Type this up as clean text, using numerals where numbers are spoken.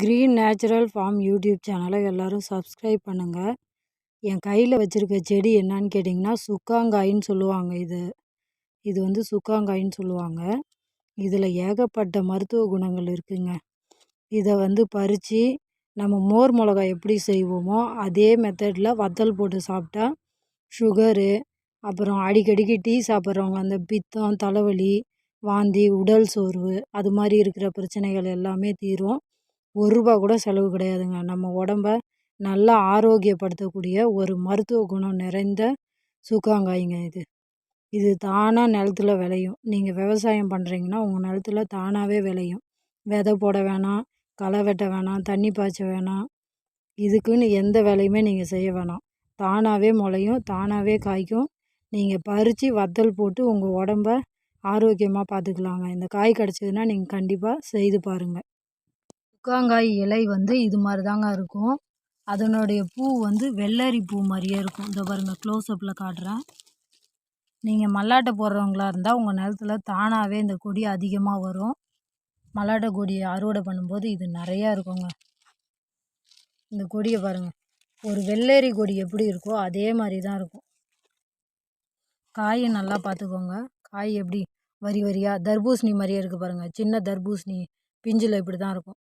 Green natural form YouTube சேனலை எல்லோரும் subscribe பண்ணுங்கள். என் கையில் வச்சுருக்க செடி என்னன்னு கேட்டிங்கன்னா சுக்காங்காயின்னு சொல்லுவாங்க. இது வந்து சுக்காங்காயின்னு சொல்லுவாங்க. இதில் ஏகப்பட்ட மருத்துவ குணங்கள் இருக்குங்க. இதை வந்து பறித்து நம்ம மோர் மிளகாய் எப்படி செய்வோமோ அதே மெத்தடில் வத்தல் போட்டு சாப்பிட்டா சுகரு, அப்புறம் அடிக்கடிக்கு டீ சாப்பிட்றவங்க அந்த பித்தம், தலைவலி, வாந்தி, உடல் சோர்வு அது மாதிரி இருக்கிற பிரச்சனைகள் எல்லாமே தீரும். ரூபா கூட செலவு கிடையாதுங்க. நம்ம உடம்ப நல்லா ஆரோக்கியப்படுத்தக்கூடிய ஒரு மருத்துவ குணம் நிறைந்த சுக்காங்காய்ங்க இது. இது தானாக நிலத்துல விளையும். நீங்கள் விவசாயம் பண்ணுறீங்கன்னா உங்கள் நிலத்துல தானாகவே விளையும். விதை போட வேணாம், களை வெட்ட வேணாம், தண்ணி பாய்ச்ச வேணாம். இதுக்குன்னு எந்த வேலையுமே நீங்கள் செய்ய வேணாம். தானாகவே முளையும், தானாகவே காய்க்கும். நீங்கள் பறித்து வத்தல் போட்டு உங்கள் உடம்ப ஆரோக்கியமாக பார்த்துக்கலாங்க. இந்த காய் கிடச்சிதுன்னா நீங்கள் கண்டிப்பாக செய்து பாருங்கள். சுக்காங்காய் இலை வந்து இது மாதிரி தாங்க இருக்கும். அதனுடைய பூ வந்து வெள்ளரி பூ மாதிரியே இருக்கும். இந்த பாருங்கள், க்ளோஸ்அப்பில் காட்டுறேன். நீங்கள் மல்லாட்டை போடுறவங்களா இருந்தால் உங்கள் நிலத்துல தானாகவே இந்த கொடி அதிகமாக வரும். மல்லாட்டை கொடியை அறுவடை பண்ணும்போது இது நிறையா இருக்குங்க. இந்த கொடியை பாருங்கள், ஒரு வெள்ளரி கொடி எப்படி இருக்கோ அதே மாதிரி தான் இருக்கும். காயை நல்லா பார்த்துக்கோங்க. காய் எப்படி வரி வரியாக தர்பூசணி மாதிரியே இருக்குது பாருங்கள். சின்ன தர்பூசணி பிஞ்சில் இப்படி தான் இருக்கும்.